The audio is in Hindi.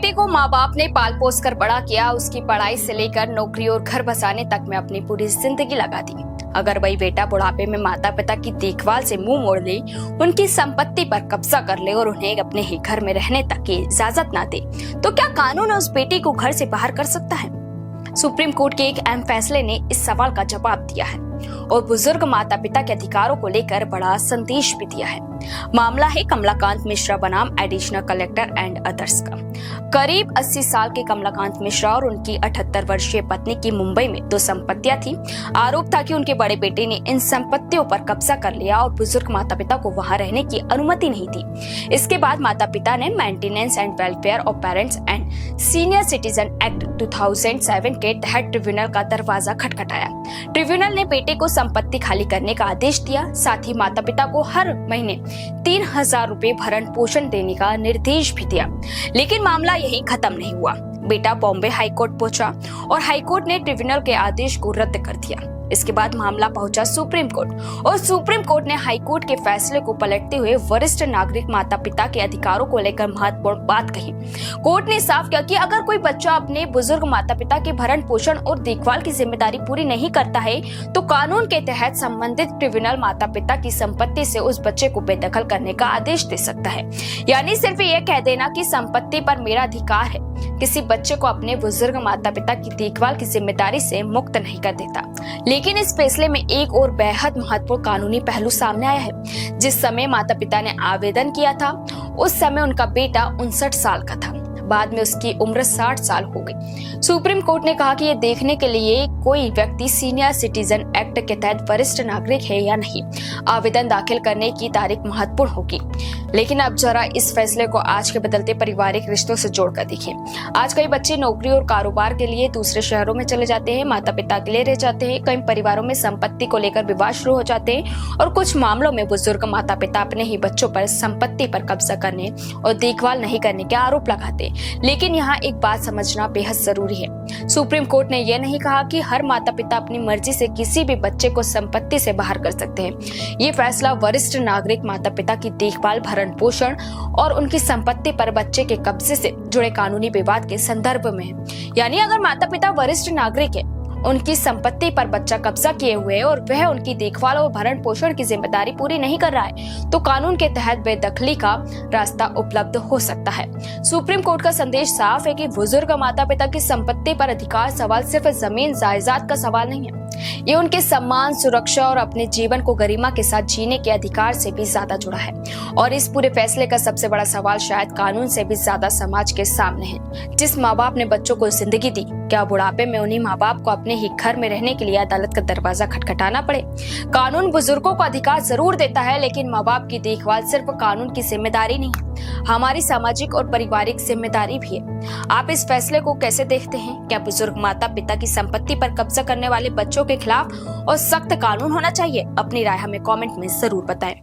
बेटे को माँ बाप ने पाल पोस कर बड़ा किया, उसकी पढ़ाई से लेकर नौकरी और घर बसाने तक में अपनी पूरी जिंदगी लगा दी। अगर वही बेटा बुढ़ापे में माता पिता की देखभाल से मुंह मोड़ ले, उनकी संपत्ति पर कब्जा कर ले और उन्हें अपने ही घर में रहने तक की इजाजत ना दे, तो क्या कानून उस बेटे को घर से बाहर कर सकता है? सुप्रीम कोर्ट के एक अहम फैसले ने इस सवाल का जवाब दिया है और बुजुर्ग माता पिता के अधिकारों को लेकर बड़ा संदेश भी दिया है। मामला है कमलाकांत मिश्रा बनाम एडिशनल कलेक्टर एंड अदर्स का। करीब 80 साल के कमलाकांत मिश्रा और उनकी 78 वर्षीय पत्नी की मुंबई में 2 संपत्तियां थी। आरोप था कि उनके बड़े बेटे ने इन संपत्तियों पर कब्जा कर लिया और बुजुर्ग माता पिता को वहां रहने की अनुमति नहीं थी। इसके बाद माता पिता ने maintenance and welfare of parents and senior citizen act 2007 के तहत ट्रिब्यूनल का दरवाजा खटखटाया। ट्रिब्यूनल ने बेटे को संपत्ति खाली करने का आदेश दिया, साथ ही माता पिता को हर महीने 3000 रुपए भरण पोषण देने का निर्देश भी दिया। लेकिन मामला यहीं खत्म नहीं हुआ। बेटा बॉम्बे हाईकोर्ट पहुंचा और हाईकोर्ट ने ट्रिब्यूनल के आदेश को रद्द कर दिया। इसके बाद मामला पहुंचा सुप्रीम कोर्ट और सुप्रीम कोर्ट ने हाईकोर्ट के फैसले को पलटते हुए वरिष्ठ नागरिक माता पिता के अधिकारों को लेकर महत्वपूर्ण बात कही। कोर्ट ने साफ किया कि अगर कोई बच्चा अपने बुजुर्ग माता पिता के भरण पोषण और देखभाल की जिम्मेदारी पूरी नहीं करता है, तो कानून के तहत संबंधित ट्रिब्यूनल माता पिता की संपत्ति से उस बच्चे को बेदखल करने का आदेश दे सकता है। यानी सिर्फ ये कह देना कि संपत्ति पर मेरा अधिकार है, किसी बच्चे को अपने बुजुर्ग माता पिता की देखभाल की जिम्मेदारी से मुक्त नहीं कर देता। लेकिन इस फैसले में एक और बेहद महत्वपूर्ण कानूनी पहलू सामने आया है। जिस समय माता पिता ने आवेदन किया था, उस समय उनका बेटा 59 साल का था। बाद में उसकी उम्र 60 साल हो गई। सुप्रीम कोर्ट ने कहा कि ये देखने के लिए कोई व्यक्ति सीनियर सिटीजन एक्ट के तहत वरिष्ठ नागरिक है या नहीं, आवेदन दाखिल करने की तारीख महत्वपूर्ण होगी। लेकिन अब जरा इस फैसले को आज के बदलते पारिवारिक रिश्तों से जोड़कर देखिए। आज कई बच्चे नौकरी और कारोबार के लिए दूसरे शहरों में चले जाते हैं, माता पिता के लिए रह जाते हैं। कई परिवारों में संपत्ति को लेकर विवाद शुरू हो जाते हैं और कुछ मामलों में बुजुर्ग माता पिता अपने ही बच्चों पर संपत्ति पर कब्जा करने और देखभाल नहीं करने के आरोप लगाते हैं। लेकिन यहाँ एक बात समझना बेहद जरूरी है। सुप्रीम कोर्ट ने यह नहीं कहा कि हर माता पिता अपनी मर्जी से किसी भी बच्चे को संपत्ति से बाहर कर सकते हैं। ये फैसला वरिष्ठ नागरिक माता पिता की देखभाल, भरण पोषण और उनकी संपत्ति पर बच्चे के कब्जे से जुड़े कानूनी विवाद के संदर्भ में है। यानी अगर माता पिता वरिष्ठ नागरिक है, उनकी संपत्ति पर बच्चा कब्जा किए हुए और वह उनकी देखभाल और भरण पोषण की जिम्मेदारी पूरी नहीं कर रहा है, तो कानून के तहत बेदखली का रास्ता उपलब्ध हो सकता है। सुप्रीम कोर्ट का संदेश साफ है कि बुजुर्ग माता पिता की संपत्ति पर अधिकार सवाल सिर्फ जमीन जायदाद का सवाल नहीं है, ये उनके सम्मान, सुरक्षा और अपने जीवन को गरिमा के साथ जीने के अधिकार से भी ज्यादा जुड़ा है। और इस पूरे फैसले का सबसे बड़ा सवाल शायद कानून से भी ज्यादा समाज के सामने है। जिस माँ बाप ने बच्चों को जिंदगी दी, क्या बुढ़ापे में उन्हीं माँ बाप को अपने ही घर में रहने के लिए अदालत का दरवाजा खटखटाना पड़े? कानून बुजुर्गों को अधिकार जरूर देता है, लेकिन माँ बाप की देखभाल सिर्फ कानून की जिम्मेदारी नहीं, हमारी सामाजिक और पारिवारिक जिम्मेदारी भी है। आप इस फैसले को कैसे देखते हैं? क्या बुजुर्ग माता पिता की संपत्ति पर कब्जा करने वाले बच्चों के खिलाफ और सख्त कानून होना चाहिए? अपनी राय हमें कमेंट में जरूर बताएं।